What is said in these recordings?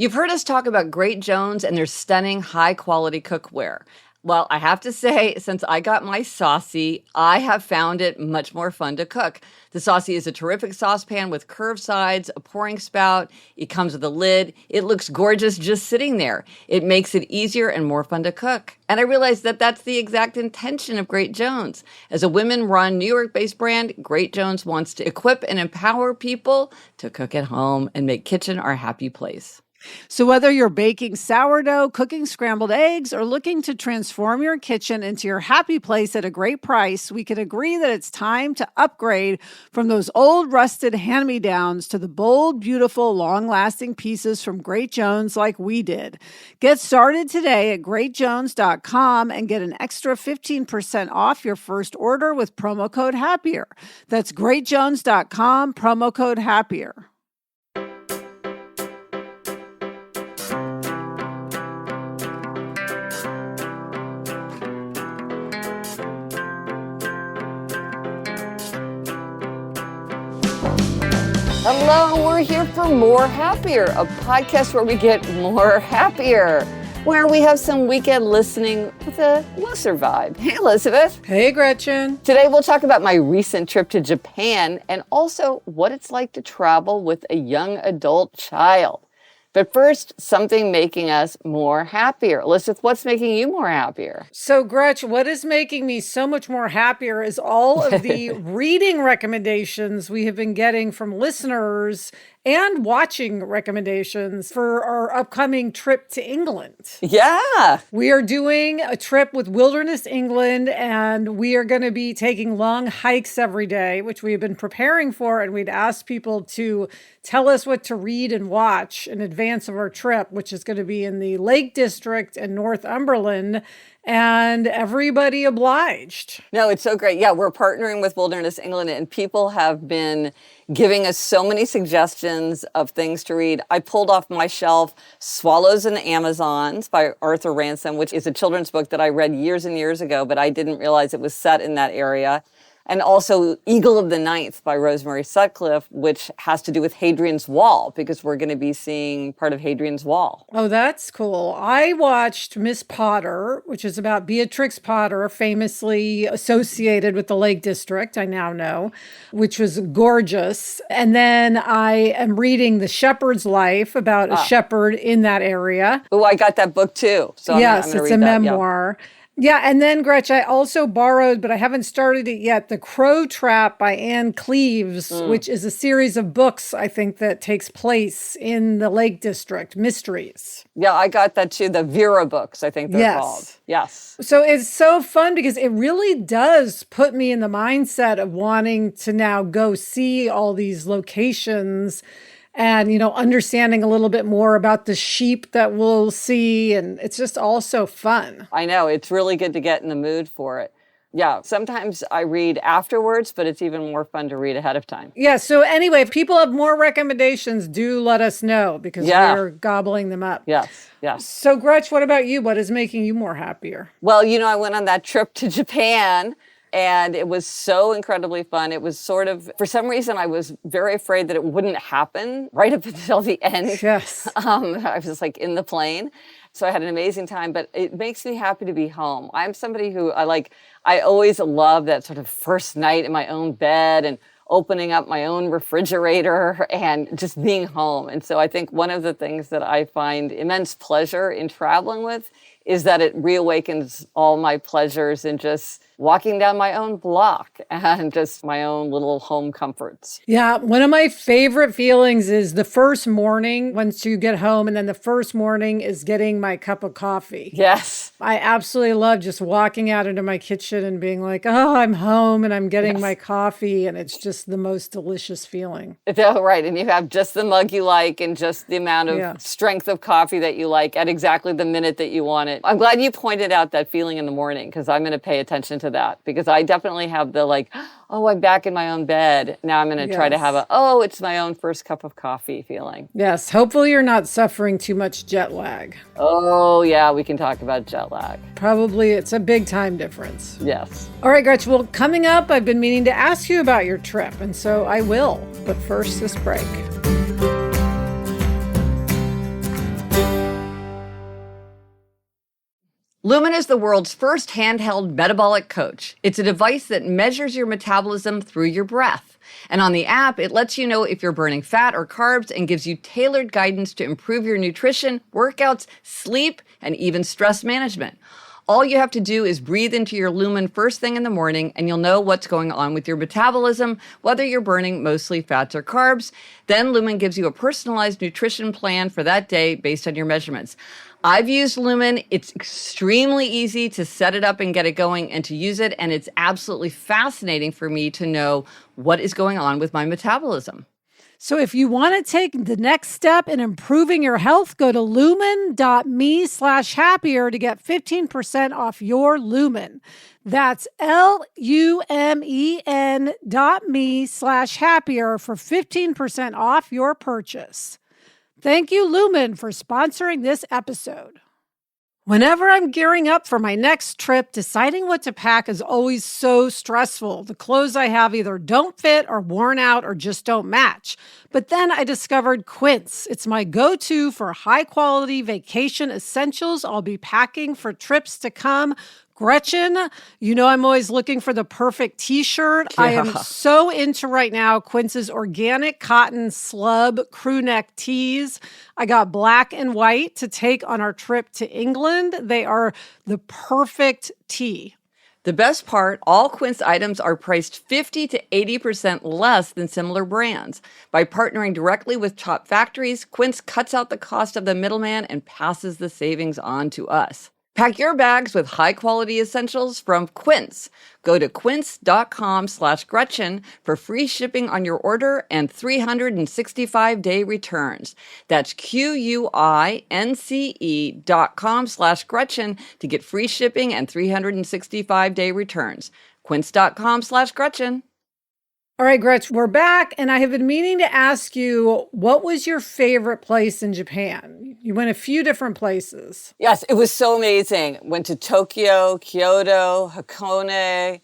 You've heard us talk about Great Jones and their stunning high-quality cookware. Well, I have to say, since I got my Saucy, I have found it much more fun to cook. The Saucy is a terrific saucepan with curved sides, a pouring spout. It comes with a lid. It looks gorgeous just sitting there. It makes it easier and more fun to cook. And I realized that that's the exact intention of Great Jones. As a women-run New York-based brand, Great Jones wants to equip and empower people to cook at home and make kitchen our happy place. So whether you're baking sourdough, cooking scrambled eggs, or looking to transform your kitchen into your happy place at a great price, we can agree that it's time to upgrade from those old rusted hand-me-downs to the bold, beautiful, long-lasting pieces from Great Jones like we did. Get started today at greatjones.com and get an extra 15% off your first order with promo code HAPPIER. That's greatjones.com, promo code HAPPIER. Hello, we're here for More Happier, a podcast where we get more happier, where we have some weekend listening with a looser vibe. Hey, Elizabeth. Hey, Gretchen. Today we'll talk about my recent trip to Japan and also what it's like to travel with a young adult child. But first, something making us more happier. Elizabeth, what's making you more happier? So, Gretch, what is making me so much more happier is all of the reading recommendations we have been getting from listeners and watching recommendations for our upcoming trip to England. Yeah. We are doing a trip with Wilderness England, and we are going to be taking long hikes every day, which we have been preparing for, and we'd asked people to tell us what to read and watch in advance of our trip, which is going to be in the Lake District and Northumberland. And everybody obliged. No, it's so great. Yeah, we're partnering with Wilderness England, and people have been giving us so many suggestions of things to read. I pulled off my shelf Swallows in the Amazons by Arthur Ransom, which is a children's book that I read years and years ago, but I didn't realize it was set in that area. And also Eagle of the Ninth by Rosemary Sutcliffe, which has to do with Hadrian's Wall, because we're going to be seeing part of Hadrian's Wall. Oh, that's cool. I watched Miss Potter, which is about Beatrix Potter, famously associated with the Lake District, I now know, which was gorgeous. And then I am reading The Shepherd's Life about a shepherd in that area. Oh, I got that book too. So yes, I'm gonna it's read a that. memoir. Yeah, and then, Gretch, I also borrowed, but I haven't started it yet, The Crow Trap by Anne Cleves, which is a series of books, I think, that takes place in the Lake District, mysteries. Yeah, I got that too. The Vera books, I think they're called. Yes. So it's so fun because it really does put me in the mindset of wanting to now go see all these locations and, you know, understanding a little bit more about the sheep that we'll see. And it's just all so fun. I know. It's really good to get in the mood for it. Yeah. Sometimes I read afterwards, but it's even more fun to read ahead of time. Yeah. So anyway, if people have more recommendations, do let us know because we're gobbling them up. Yes. Yes. So Gretch, what about you? What is making you more happier? Well, you know, I went on that trip to Japan. And it was so incredibly fun. It was sort of, for some reason, I was very afraid that it wouldn't happen right up until the end. Yes. I was like in the plane. So I had an amazing time, but it makes me happy to be home. I'm somebody who I always love that sort of first night in my own bed and opening up my own refrigerator and just being home. And so I think one of the things that I find immense pleasure in traveling with is that it reawakens all my pleasures in just walking down my own block and just my own little home comforts. Yeah, one of my favorite feelings is the first morning once you get home, and then the first morning is getting my cup of coffee. Yes. I absolutely love just walking out into my kitchen and being like, oh, I'm home and I'm getting my coffee, and it's just the most delicious feeling. Oh, right. And you have just the mug you like and just the amount of strength of coffee that you like at exactly the minute that you want it. I'm glad you pointed out that feeling in the morning because I'm going to pay attention to that because I definitely have the oh, I'm back in my own bed. Now I'm going to try to have it's my own first cup of coffee feeling. Yes. Hopefully you're not suffering too much jet lag. Oh, yeah. We can talk about jet lag. Probably it's a big time difference. Yes. All right, Gretch. Well, coming up, I've been meaning to ask you about your trip, and so I will. But first, this break. Lumen is the world's first handheld metabolic coach. It's a device that measures your metabolism through your breath. And on the app, it lets you know if you're burning fat or carbs and gives you tailored guidance to improve your nutrition, workouts, sleep, and even stress management. All you have to do is breathe into your Lumen first thing in the morning, and you'll know what's going on with your metabolism, whether you're burning mostly fats or carbs. Then Lumen gives you a personalized nutrition plan for that day based on your measurements. I've used Lumen. It's extremely easy to set it up and get it going and to use it, and it's absolutely fascinating for me to know what is going on with my metabolism. So if you want to take the next step in improving your health, go to lumen.me/happier to get 15% off your Lumen. That's LUMEN.me/happier for 15% off your purchase. Thank you, Lumen, for sponsoring this episode. Whenever I'm gearing up for my next trip, deciding what to pack is always so stressful. The clothes I have either don't fit or worn out or just don't match. But then I discovered Quince. It's my go-to for high-quality vacation essentials I'll be packing for trips to come. Gretchen, you know I'm always looking for the perfect t-shirt. Yeah. I am so into right now Quince's organic cotton slub crew neck tees. I got black and white to take on our trip to England. They are the perfect tee. The best part, all Quince items are priced 50 to 80% less than similar brands. By partnering directly with top factories, Quince cuts out the cost of the middleman and passes the savings on to us. Pack your bags with high-quality essentials from Quince. Go to quince.com/Gretchen for free shipping on your order and 365-day returns. That's QUINCE.com/Gretchen to get free shipping and 365-day returns. Quince.com/Gretchen. All right, Gretch, we're back, and I have been meaning to ask you, what was your favorite place in Japan? You went a few different places. Yes, it was so amazing. Went to Tokyo, Kyoto, Hakone,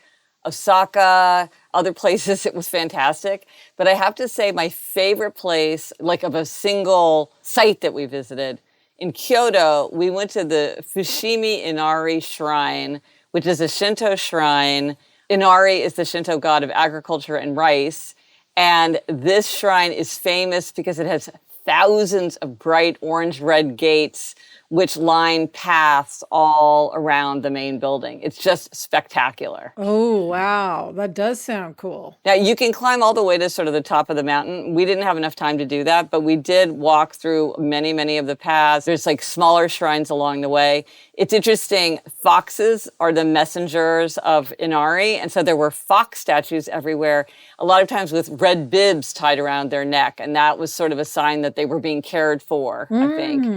Osaka, other places. It was fantastic. But I have to say my favorite place, like of a single site that we visited, in Kyoto, we went to the Fushimi Inari Shrine, which is a Shinto shrine. Inari is the Shinto god of agriculture and rice. And this shrine is famous because it has thousands of bright orange-red gates which line paths all around the main building. It's just spectacular. Oh, wow. That does sound cool. Now, you can climb all the way to sort of the top of the mountain. We didn't have enough time to do that, but we did walk through many, many of the paths. There's like smaller shrines along the way. It's interesting. Foxes are the messengers of Inari, and so there were fox statues everywhere, a lot of times with red bibs tied around their neck, and that was sort of a sign that they were being cared for, I think.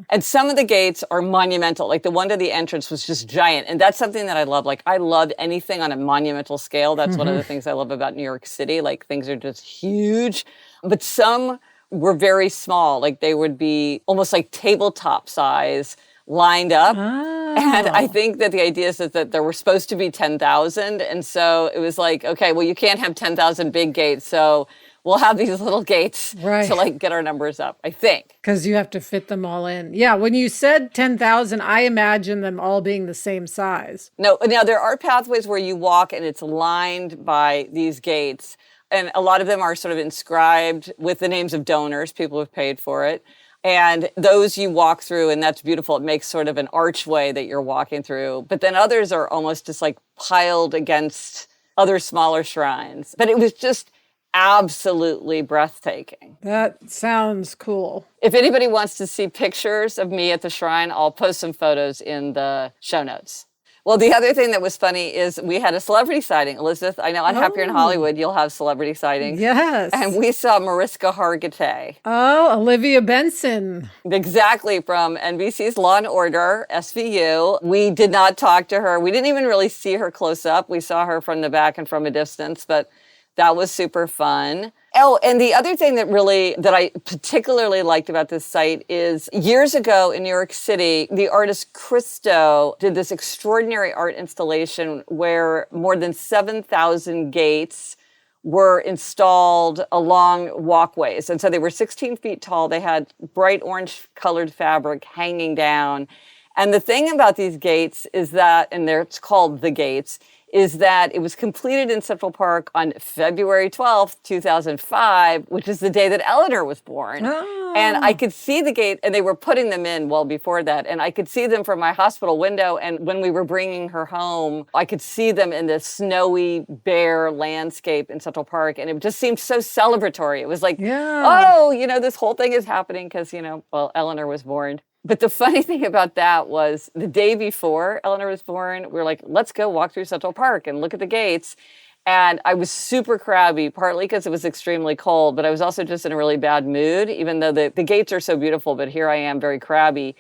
And some of the gates are monumental. Like the one to the entrance was just giant, and that's something that I love. Like I love anything on a monumental scale. That's one of the things I love about New York City. Like things are just huge, but some were very small. Like they would be almost like tabletop size, lined up. And I think that the idea is that there were supposed to be 10,000. And so it was like, okay, well, you can't have 10,000 big gates. So we'll have these little gates to like get our numbers up, I think. Because you have to fit them all in. Yeah, when you said 10,000, I imagine them all being the same size. No, now there are pathways where you walk and it's lined by these gates. And a lot of them are sort of inscribed with the names of donors, people who've paid for it. And those you walk through, and that's beautiful. It makes sort of an archway that you're walking through. But then others are almost just like piled against other smaller shrines. But it was just absolutely breathtaking. That sounds cool. If anybody wants to see pictures of me at the shrine, I'll post some photos in the show notes. Well, the other thing that was funny is we had a celebrity sighting. Elizabeth, I know on Happier in Hollywood, you'll have celebrity sightings. Yes. And we saw Mariska Hargitay. Oh, Olivia Benson. Exactly, from NBC's Law and Order, SVU. We did not talk to her. We didn't even really see her close up. We saw her from the back and from a distance, but that was super fun. Oh, and the other thing that I particularly liked about this site is years ago in New York City, the artist Christo did this extraordinary art installation where more than 7,000 gates were installed along walkways. And so they were 16 feet tall. They had bright orange colored fabric hanging down. And the thing about these gates is that, and it's called the gates, is that it was completed in Central Park on February 12th, 2005, which is the day that Eleanor was born. Oh. And I could see the gate, and they were putting them in well before that. And I could see them from my hospital window. And when we were bringing her home, I could see them in this snowy, bare landscape in Central Park. And it just seemed so celebratory. It was like, oh, this whole thing is happening because, Eleanor was born. But the funny thing about that was the day before Eleanor was born, we were like, let's go walk through Central Park and look at the gates. And I was super crabby, partly because it was extremely cold, but I was also just in a really bad mood, even though the gates are so beautiful, but here I am very crabby.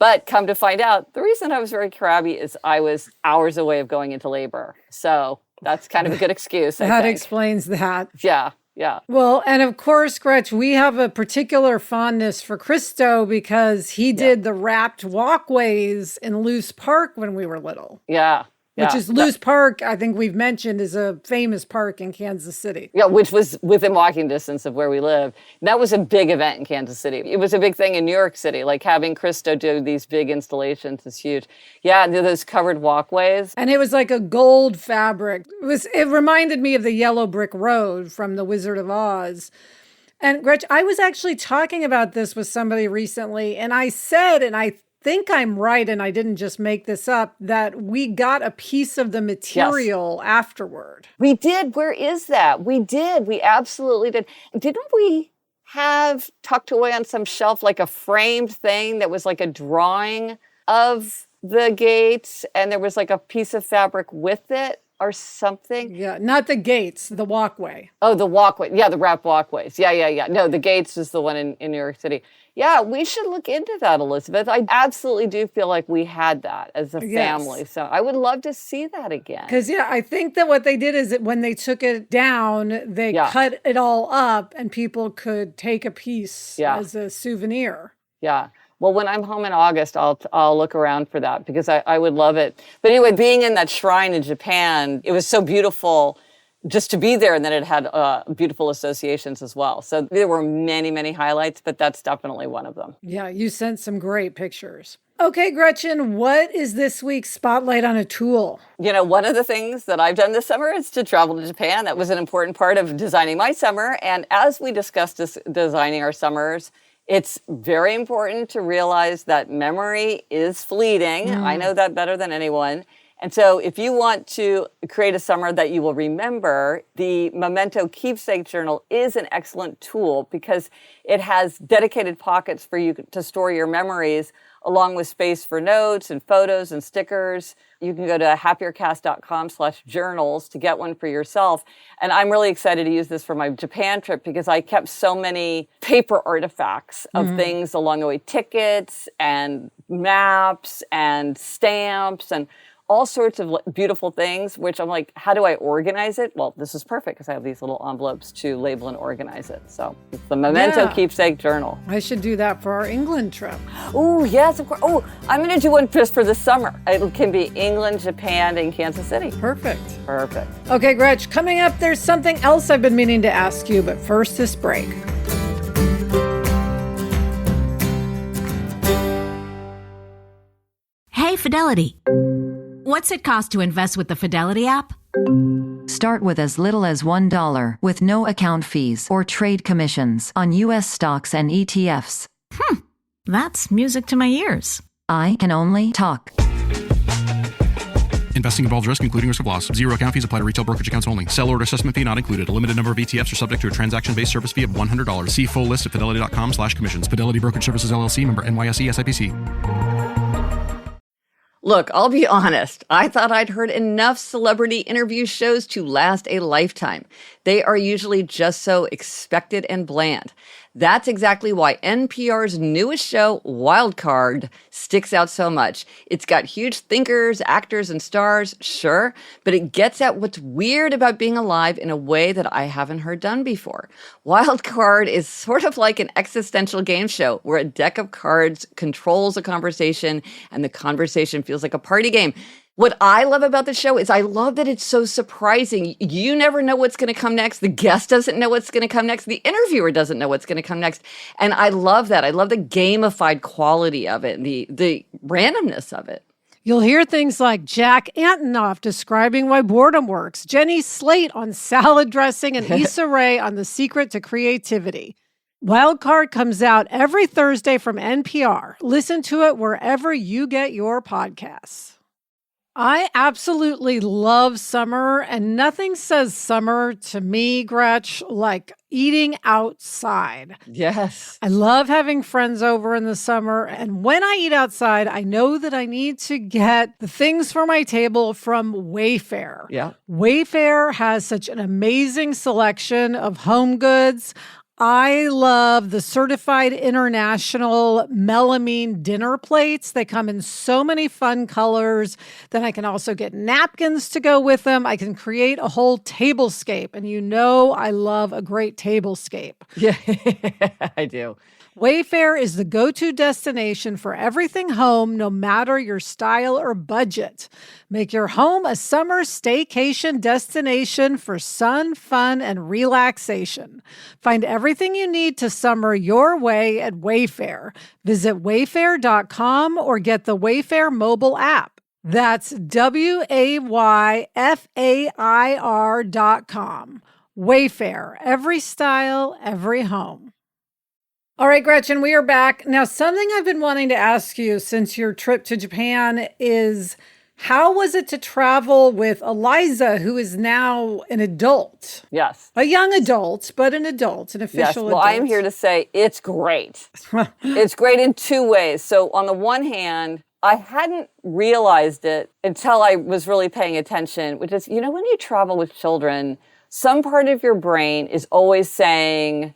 But come to find out, the reason I was very crabby is I was hours away of going into labor. So that's kind of a good excuse, I think. That explains that. Yeah. Yeah. Well, and of course, Gretch, we have a particular fondness for Christo because he did the wrapped walkways in Luce Park when we were little. Yeah. Which is Luce Park, I think we've mentioned, is a famous park in Kansas City. Yeah, which was within walking distance of where we live. That was a big event in Kansas City. It was a big thing in New York City. Like having Christo do these big installations is huge. Yeah, those covered walkways. And it was like a gold fabric. It reminded me of the yellow brick road from The Wizard of Oz. And Gretch, I was actually talking about this with somebody recently, and I said, and I think I'm right, and I didn't just make this up, that we got a piece of the material afterward. We did. Where is that? We did. We absolutely did. Didn't we have tucked away on some shelf like a framed thing that was like a drawing of the gates, and there was like a piece of fabric with it or something? Yeah, not the gates, the walkway. Oh, the walkway. Yeah, the wrapped walkways. Yeah. No, the gates is the one in New York City. Yeah, we should look into that, Elizabeth. I absolutely do feel like we had that as a family. So I would love to see that again. Because, I think that what they did is that when they took it down, they cut it all up and people could take a piece as a souvenir. Yeah. Well, when I'm home in August, I'll look around for that because I would love it. But anyway, being in that shrine in Japan, it was so beautiful just to be there, and then it had beautiful associations as well. So there were many, many highlights, but that's definitely one of them. Yeah, you sent some great pictures. Okay, Gretchen, what is this week's Spotlight on a Tool? One of the things that I've done this summer is to travel to Japan. That was an important part of designing my summer. And as we discussed designing our summers, it's very important to realize that memory is fleeting. I know that better than anyone. And so if you want to create a summer that you will remember, the Memento Keepsake Journal is an excellent tool because it has dedicated pockets for you to store your memories, along with space for notes and photos and stickers. You can go to happiercast.com/journals to get one for yourself. And I'm really excited to use this for my Japan trip because I kept so many paper artifacts of things along the way, tickets and maps and stamps and all sorts of beautiful things, which I'm like, how do I organize it? Well, this is perfect because I have these little envelopes to label and organize it. So it's the Memento Keepsake Journal. I should do that for our England trip. Oh, yes, of course. Oh, I'm going to do one just for the summer. It can be England, Japan, and Kansas City. Perfect. Okay, Gretch, coming up, there's something else I've been meaning to ask you, but first this break. Hey, Fidelity. What's it cost to invest with the Fidelity app? Start with as little as $1 with no account fees or trade commissions on U.S. stocks and ETFs. That's music to my ears. I can only talk. Investing involves risk, including risk of loss. Zero account fees apply to retail brokerage accounts only. Sell order assessment fee not included. A limited number of ETFs are subject to a transaction-based service fee of $100. See full list at fidelity.com/commissions. Fidelity Brokerage Services, LLC, member NYSE SIPC. Look, I'll be honest. I thought I'd heard enough celebrity interview shows to last a lifetime. They are usually just so expected and bland. That's exactly why NPR's newest show, Wild Card, sticks out so much. It's got huge thinkers, actors, and stars, sure, but it gets at what's weird about being alive in a way that I haven't heard done before. Wild Card is sort of like an existential game show where a deck of cards controls a conversation and the conversation feels like a party game. What I love about the show is I love that it's so surprising. You never know what's going to come next. The guest doesn't know what's going to come next. The interviewer doesn't know what's going to come next. And I love that. I love the gamified quality of it and the randomness of it. You'll hear things like Jack Antonoff describing why boredom works, Jenny Slate on salad dressing, and Issa Rae on the secret to creativity. Wildcard comes out every Thursday from NPR. Listen to it wherever you get your podcasts. I absolutely love summer, and nothing says summer to me, Gretch, like eating outside. Yes. I love having friends over in the summer, and when I eat outside, I know that I need to get the things for my table from Wayfair. Yeah. Wayfair has such an amazing selection of home goods. I love the certified international melamine dinner plates. They come in so many fun colors. Then I can also get napkins to go with them. I can create a whole tablescape. And you know I love a great tablescape. Yeah, I do. Wayfair is the go-to destination for everything home, no matter your style or budget. Make your home a summer staycation destination for sun, fun, and relaxation. Find everything you need to summer your way at Wayfair. Visit wayfair.com or get the Wayfair mobile app. That's WAYFAIR.com. Wayfair, every style, every home. All right, Gretchen, we are back. Now, something I've been wanting to ask you since your trip to Japan is, how was it to travel with Eliza, who is now an adult? Yes. A young adult, but an adult, an official Yes. Well, adult. I am here to say it's great. It's great in two ways. So on the one hand, I hadn't realized it until I was really paying attention, which is, when you travel with children, some part of your brain is always saying,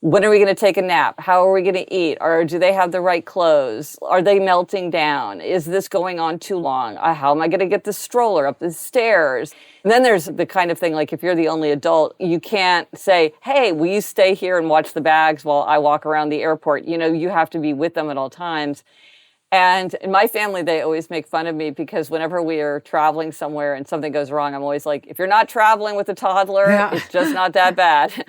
when are we going to take a nap? How are we going to eat? Or do they have the right clothes? Are they melting down? Is this going on too long? How am I going to get the stroller up the stairs? And then there's the kind of thing, like if you're the only adult, you can't say, hey, will you stay here and watch the bags while I walk around the airport? You have to be with them at all times. And in my family, they always make fun of me because whenever we are traveling somewhere and something goes wrong, I'm always like, if you're not traveling with a toddler, it's just not that bad.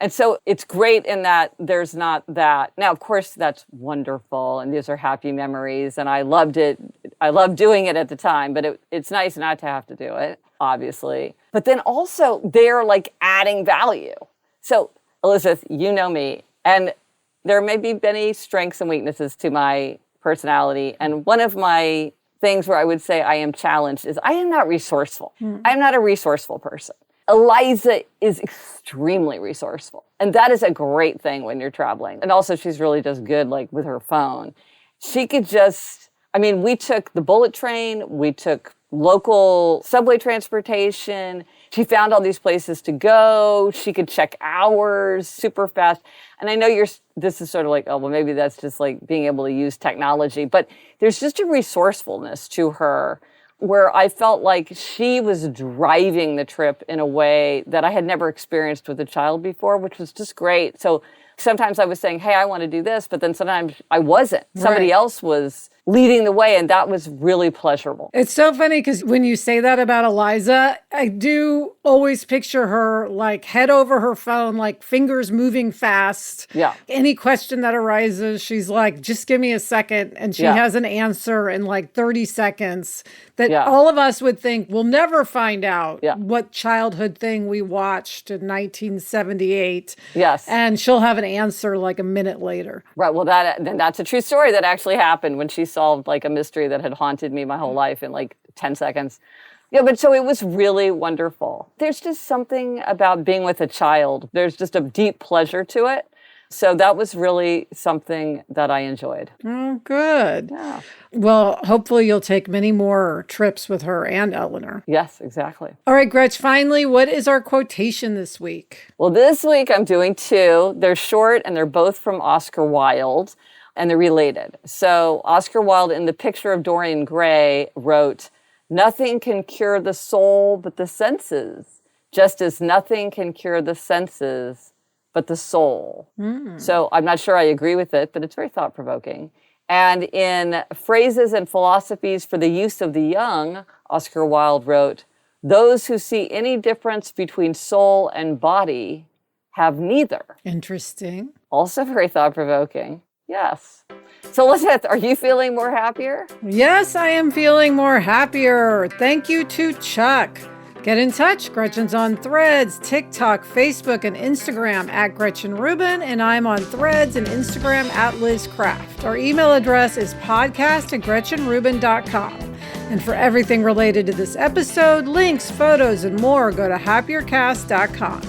And so it's great in that there's not that. Now, of course, that's wonderful. And these are happy memories. And I loved it. I loved doing it at the time. But it's nice not to have to do it, obviously. But then also they're like adding value. So, Elizabeth, you know me. And there may be many strengths and weaknesses to my personality. And one of my things where I would say I am challenged is I am not resourceful. I'm not a resourceful person. Eliza is extremely resourceful. And that is a great thing when you're traveling. And also she's really just good, like with her phone. She could we took the bullet train, we took local subway transportation. She found all these places to go. She could check hours super fast. And I know this is sort of like, oh, well, maybe that's just like being able to use technology. But there's just a resourcefulness to her where I felt like she was driving the trip in a way that I had never experienced with a child before, which was just great. So sometimes I was saying, hey, I want to do this, but then sometimes I wasn't. Somebody else was leading the way, and that was really pleasurable. It's so funny because when you say that about Eliza, I do always picture her like head over her phone, like fingers moving fast. Yeah. Any question that arises, she's like, just give me a second. And she has an answer in like 30 seconds that all of us would think we'll never find out what childhood thing we watched in 1978. Yes. And she'll have an answer like a minute later. Right. Well, that's a true story that actually happened when she solved like a mystery that had haunted me my whole life in like 10 seconds. Yeah, but so it was really wonderful. There's just something about being with a child. There's just a deep pleasure to it. So that was really something that I enjoyed. Oh, good. Yeah. Well, hopefully you'll take many more trips with her and Eleanor. Yes, exactly. All right, Gretch, finally, what is our quotation this week? Well, this week I'm doing two. They're short and they're both from Oscar Wilde and they're related. So Oscar Wilde in The Picture of Dorian Gray wrote, "Nothing can cure the soul but the senses, just as nothing can cure the senses but the soul." So I'm not sure I agree with it, but it's very thought-provoking. And in Phrases and Philosophies for the Use of the Young, Oscar Wilde wrote, "Those who see any difference between soul and body have neither." Interesting. Also very thought-provoking. Yes. So Elizabeth, are you feeling more happier? Yes, I am feeling more happier. Thank you to Chuck. Get in touch. Gretchen's on Threads, TikTok, Facebook, and Instagram at Gretchen Rubin, and I'm on Threads and Instagram at Liz Craft. Our email address is podcast@gretchenrubin.com. And for everything related to this episode, links, photos, and more, go to happiercast.com.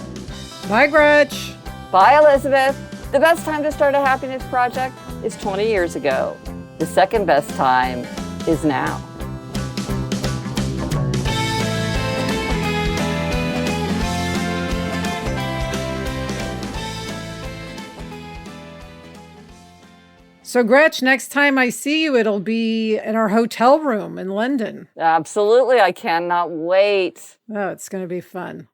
Bye, Gretch. Bye, Elizabeth. The best time to start a happiness project is 20 years ago. The second best time is now. So, Gretch, next time I see you, it'll be in our hotel room in London. Absolutely. I cannot wait. Oh, it's going to be fun.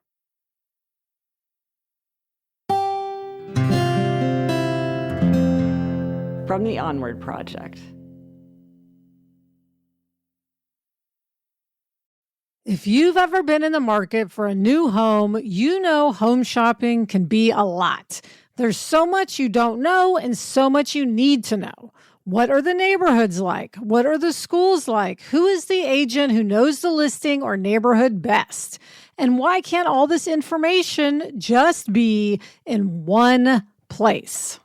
From the Onward Project. If you've ever been in the market for a new home, you know home shopping can be a lot. There's so much you don't know and so much you need to know. What are the neighborhoods like? What are the schools like? Who is the agent who knows the listing or neighborhood best? And why can't all this information just be in one place?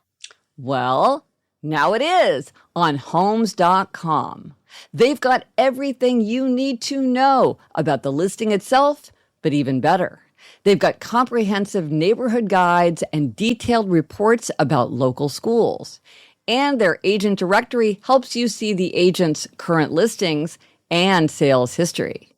Well, now it is on Homes.com. They've got everything you need to know about the listing itself, but even better, they've got comprehensive neighborhood guides and detailed reports about local schools. And their agent directory helps you see the agent's current listings and sales history.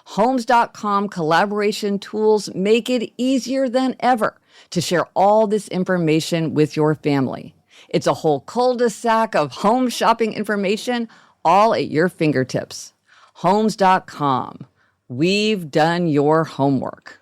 Homes.com collaboration tools make it easier than ever to share all this information with your family. It's a whole cul-de-sac of home shopping information all at your fingertips. Homes.com. We've done your homework.